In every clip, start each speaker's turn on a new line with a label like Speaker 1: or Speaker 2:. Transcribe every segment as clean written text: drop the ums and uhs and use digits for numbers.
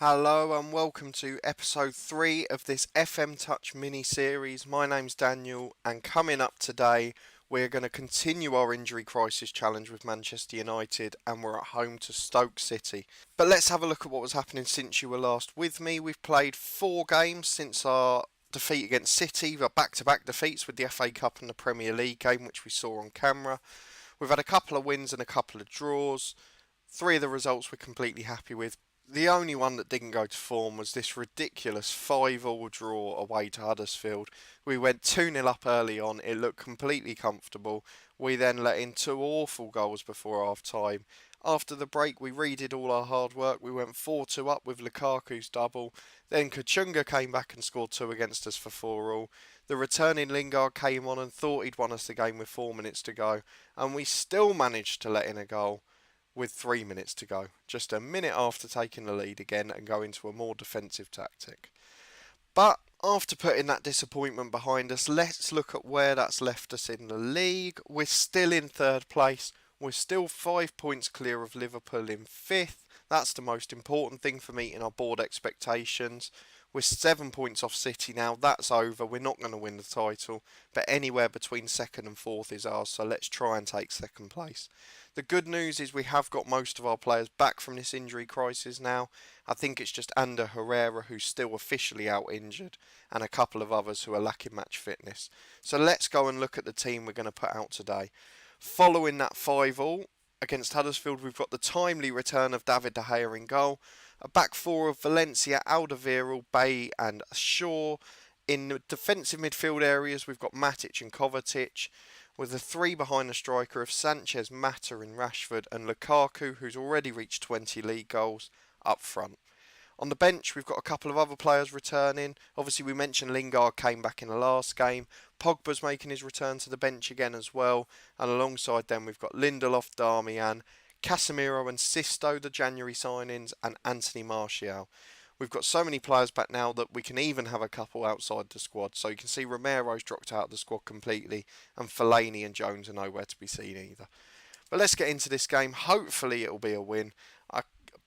Speaker 1: Hello and welcome to episode 3 of this FM Touch mini-series. My name's Daniel and coming up today we're going to continue our injury crisis challenge with Manchester United and we're at home to Stoke City. But let's have a look at what was happening since you were last with me. We've played 4 games since our defeat against City, our back-to-back defeats with the FA Cup and the Premier League game which we saw on camera. We've had a couple of wins and a couple of draws. 3 of the results we're completely happy with. The only one that didn't go to form was this ridiculous 5-all draw away to Huddersfield. We went 2-0 up early on, it looked completely comfortable. We then let in 2 awful goals before half time. After the break we redid all our hard work, we went 4-2 up with Lukaku's double. Then Kachunga came back and scored 2 against us for 4-all. The returning Lingard came on and thought he'd won us the game with 4 minutes to go. And we still managed to let in a goal with 3 minutes to go, just a minute after taking the lead again and going to a more defensive tactic. But after putting that disappointment behind us, let's look at where that's left us in the league. We're still in 3rd place, we're still 5 points clear of Liverpool in 5th. That's the most important thing for meeting our board expectations. We're 7 points off City now, that's over, we're not going to win the title, but anywhere between 2nd and 4th is ours, so let's try and take 2nd place. The good news is we have got most of our players back from this injury crisis now. I think it's just Ander Herrera who's still officially out injured and a couple of others who are lacking match fitness. So let's go and look at the team we're going to put out today. Following that 5-all against Huddersfield, we've got the timely return of David De Gea in goal. A back 4 of Valencia, Alderweireld, Bay and Shaw. In the defensive midfield areas, we've got Matic and Kovacic, with the 3 behind the striker of Sanchez, Mata and Rashford, and Lukaku, who's already reached 20 league goals, up front. On the bench, we've got a couple of other players returning. Obviously, we mentioned Lingard came back in the last game. Pogba's making his return to the bench again as well. And alongside them, we've got Lindelof, Darmian, Casemiro and Sisto, the January signings, and Anthony Martial. We've got so many players back now that we can even have a couple outside the squad. So you can see Romero's dropped out of the squad completely, and Fellaini and Jones are nowhere to be seen either. But let's get into this game. Hopefully it'll be a win. I'd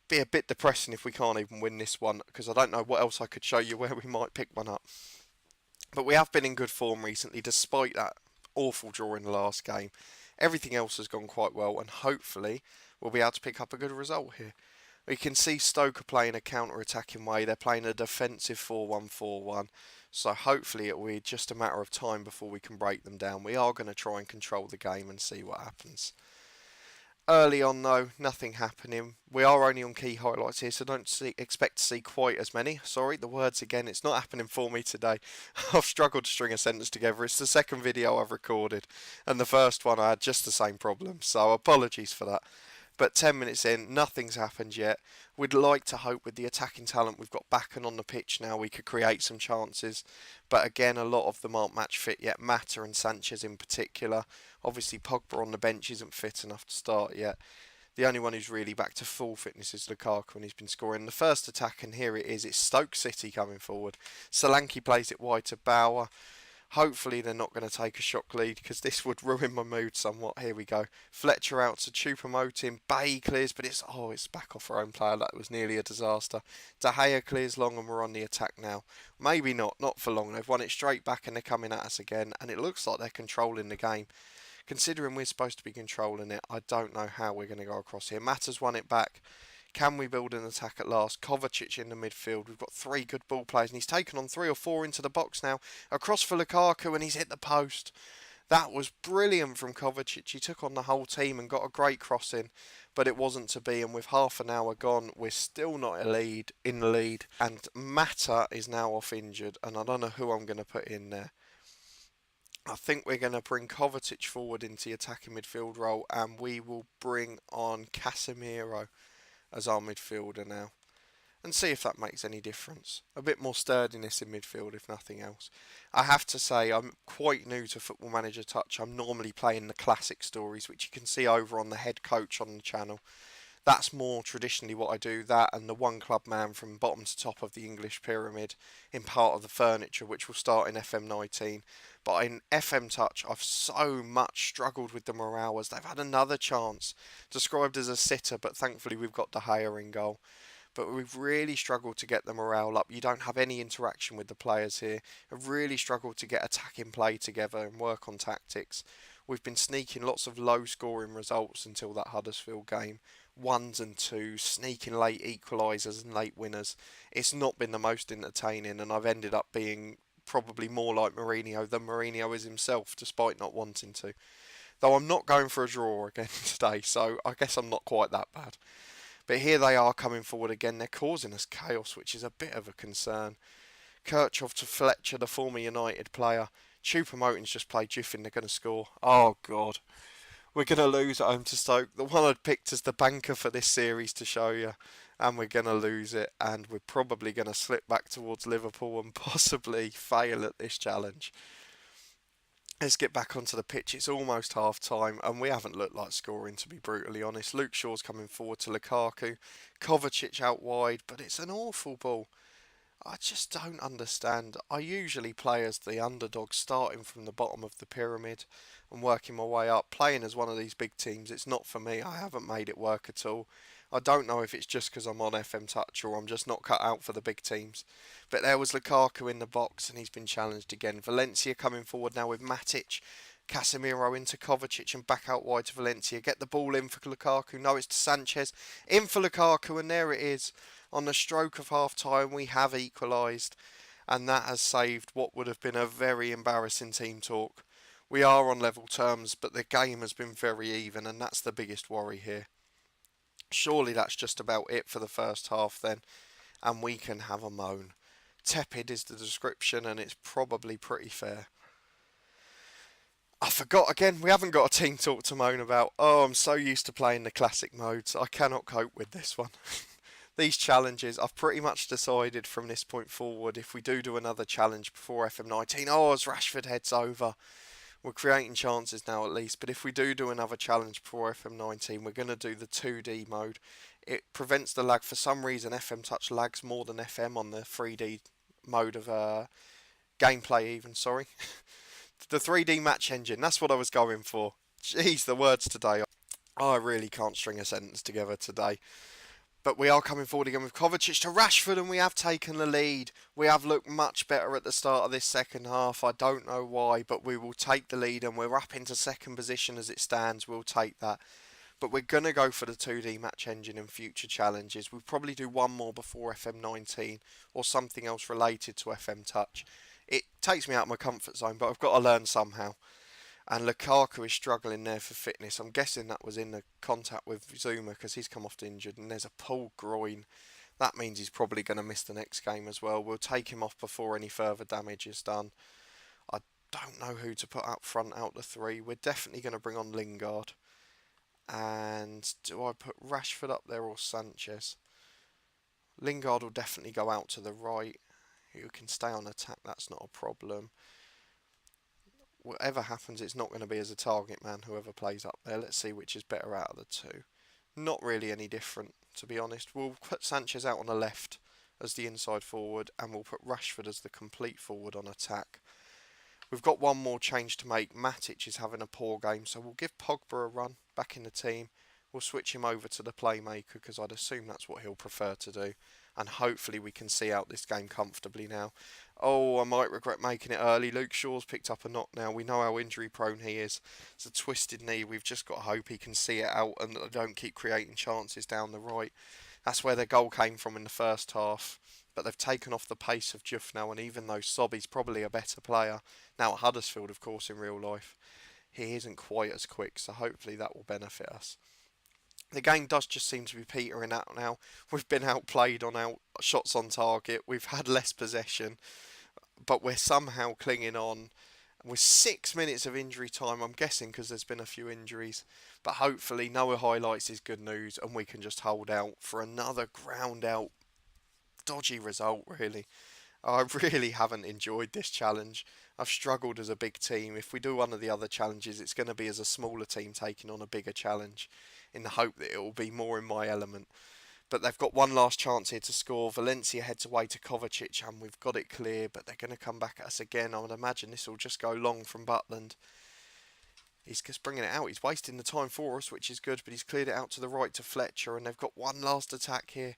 Speaker 1: be a bit depressing if we can't even win this one, because I don't know what else I could show you where we might pick one up. But we have been in good form recently, despite that awful draw in the last game. Everything else has gone quite well, and hopefully we'll be able to pick up a good result here. We can see Stoke are playing a counter-attacking way. They're playing a defensive 4-1-4-1. So hopefully it will be just a matter of time before we can break them down. We are going to try and control the game and see what happens. Early on though, nothing happening. We are only on key highlights here, so don't expect to see quite as many. Sorry, the words again, it's not happening for me today. I've struggled to string a sentence together. It's the second video I've recorded, and the first one I had just the same problem, so apologies for that. But 10 minutes in, nothing's happened yet. We'd like to hope with the attacking talent we've got back and on the pitch now we could create some chances. But again, a lot of them aren't match fit yet, Mata and Sanchez in particular. Obviously Pogba on the bench isn't fit enough to start yet. The only one who's really back to full fitness is Lukaku, and he's been scoring the first attack, and here it is. It's Stoke City coming forward. Solanke plays it wide to Bauer. Hopefully they're not going to take a shock lead, because this would ruin my mood somewhat. Here we go. Fletcher out to Choupo-Moting. Bay clears, but it's back off our own player. That was nearly a disaster. De Gea clears long and we're on the attack now. Maybe not for long. They've won it straight back and they're coming at us again, and it looks like they're controlling the game. Considering we're supposed to be controlling it, I don't know how we're going to go across here. Mata's won it back. Can we build an attack at last? Kovacic in the midfield. We've got 3 good ball players, and he's taken on 3 or 4 into the box now. Across for Lukaku, and he's hit the post. That was brilliant from Kovacic. He took on the whole team and got a great cross in, but it wasn't to be. And with half an hour gone, we're still not in the lead. And Mata is now off injured, and I don't know who I'm going to put in there. I think we're going to bring Kovacic forward into the attacking midfield role, and we will bring on Casemiro as our midfielder now, and see if that makes any difference. A bit more sturdiness in midfield if nothing else. I have to say I'm quite new to Football Manager Touch. I'm normally playing the classic stories, which you can see over on the head coach on the channel. That's more traditionally what I do, that and the one club man from bottom to top of the English pyramid in part of the furniture, which will start in FM19. But in FM Touch, I've so much struggled with the morale as they've had another chance, described as a sitter, but thankfully we've got De Gea in goal. but we've really struggled to get the morale up. You don't have any interaction with the players here. Have really struggled to get attacking play together and work on tactics. We've been sneaking lots of low scoring results until that Huddersfield game. Ones and twos, sneaking late equalisers and late winners. It's not been the most entertaining, and I've ended up being probably more like Mourinho than Mourinho is himself, despite not wanting to. Though I'm not going for a draw again today, so I guess I'm not quite that bad. But here they are coming forward again. They're causing us chaos, which is a bit of a concern. Kirchhoff to Fletcher, the former United player. Choupo-Moting's just played Jiffin. They're going to score. Oh, God. We're going to lose at home to Stoke. The one I'd picked as the banker for this series to show you. And we're going to lose it. And we're probably going to slip back towards Liverpool and possibly fail at this challenge. Let's get back onto the pitch. It's almost half time and we haven't looked like scoring, to be brutally honest. Luke Shaw's coming forward to Lukaku. Kovacic out wide, but it's an awful ball. I just don't understand. I usually play as the underdog, starting from the bottom of the pyramid and working my way up. Playing as one of these big teams, it's not for me. I haven't made it work at all. I don't know if it's just because I'm on FM Touch or I'm just not cut out for the big teams. But there was Lukaku in the box and he's been challenged again. Valencia coming forward now with Matic. Casemiro into Kovacic and back out wide to Valencia. Get the ball in for Lukaku. No, it's to Sanchez. In for Lukaku, and there it is. On the stroke of half time, we have equalised. And that has saved what would have been a very embarrassing team talk. We are on level terms, but the game has been very even, and that's the biggest worry here. Surely that's just about it for the first half then, and we can have a moan. Tepid is the description, and it's probably pretty fair. I forgot again, we haven't got a team talk to moan about. Oh, I'm so used to playing the classic modes, I cannot cope with this one. These challenges, I've pretty much decided from this point forward, if we do another challenge before FM19, oh, as Rashford heads over, we're creating chances now at least, but if we do another challenge before FM19, we're going to do the 2D mode. It prevents the lag. For some reason, FM Touch lags more than FM on the 3D mode of gameplay even, sorry. The 3D match engine, that's what I was going for. Jeez, the words today. I really can't string a sentence together today. But we are coming forward again with Kovacic to Rashford, and we have taken the lead. We have looked much better at the start of this second half. I don't know why, but we will take the lead, and we're up into second position as it stands. We'll take that. But we're going to go for the 2D match engine in future challenges. We'll probably do one more before FM19 or something else related to FM Touch. It takes me out of my comfort zone, but I've got to learn somehow. And Lukaku is struggling there for fitness. I'm guessing that was in the contact with Zuma because he's come off injured and there's a pulled groin. That means he's probably going to miss the next game as well. We'll take him off before any further damage is done. I don't know who to put up front out the three. We're definitely going to bring on Lingard. And do I put Rashford up there or Sanchez? Lingard will definitely go out to the right. Who can stay on attack, that's not a problem. Whatever happens, it's not going to be as a target man, whoever plays up there. Let's see which is better out of the two. Not really any different, to be honest. We'll put Sanchez out on the left as the inside forward, and we'll put Rashford as the complete forward on attack. We've got one more change to make. Matic is having a poor game, so we'll give Pogba a run back in the team. We'll switch him over to the playmaker because I'd assume that's what he'll prefer to do. And hopefully we can see out this game comfortably now. Oh, I might regret making it early. Luke Shaw's picked up a knock now. We know how injury prone he is. It's a twisted knee. We've just got to hope he can see it out and don't keep creating chances down the right. That's where their goal came from in the first half. But they've taken off the pace of Juff now, and even though Sobby's probably a better player, now at Huddersfield of course in real life, he isn't quite as quick, so hopefully that will benefit us. The game does just seem to be petering out now. We've been outplayed on our shots on target. We've had less possession, but we're somehow clinging on. With 6 minutes of injury time, I'm guessing because there's been a few injuries. But hopefully Noah highlights is good news and we can just hold out for another ground out dodgy result, really. I really haven't enjoyed this challenge. I've struggled as a big team. If we do one of the other challenges, it's going to be as a smaller team taking on a bigger challenge in the hope that it will be more in my element. But they've got one last chance here to score. Valencia heads away to Kovacic and we've got it clear, but they're going to come back at us again. I would imagine this will just go long from Butland. He's just bringing it out. He's wasting the time for us, which is good, but he's cleared it out to the right to Fletcher, and they've got one last attack here.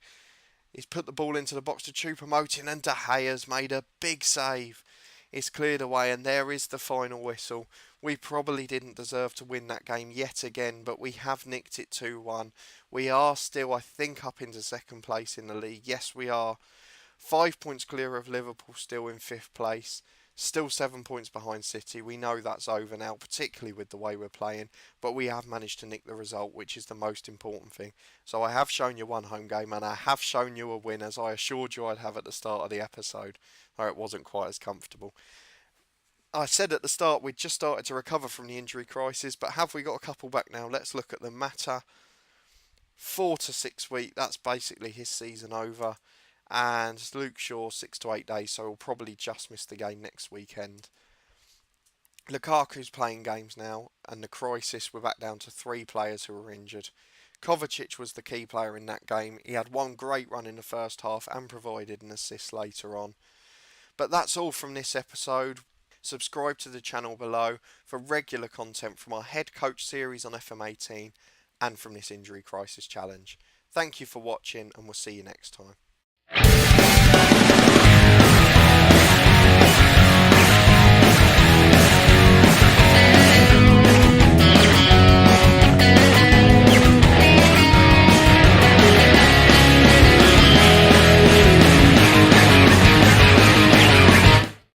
Speaker 1: He's put the ball into the box to Choupo-Moting, and De Gea's made a big save. It's cleared away, and there is the final whistle. We probably didn't deserve to win that game yet again, but we have nicked it 2-1. We are still, I think, up into second place in the league. Yes, we are. 5 points clear of Liverpool, still in 5th place. Still 7 points behind City. We know that's over now, particularly with the way we're playing. But we have managed to nick the result, which is the most important thing. So I have shown you one home game, and I have shown you a win, as I assured you I'd have at the start of the episode, though it wasn't quite as comfortable. I said at the start we'd just started to recover from the injury crisis, but have we got a couple back now? Let's look at the Mata. 4 to 6 weeks, that's basically his season over. And Luke Shaw 6 to 8 days, so he'll probably just miss the game next weekend. Lukaku's playing games now, and the crisis, we're back down to 3 players who are injured. Kovacic was the key player in that game. He had one great run in the first half and provided an assist later on. But that's all from this episode. Subscribe to the channel below for regular content from our head coach series on FM18 and from this injury crisis challenge. Thank you for watching, and we'll see you next time.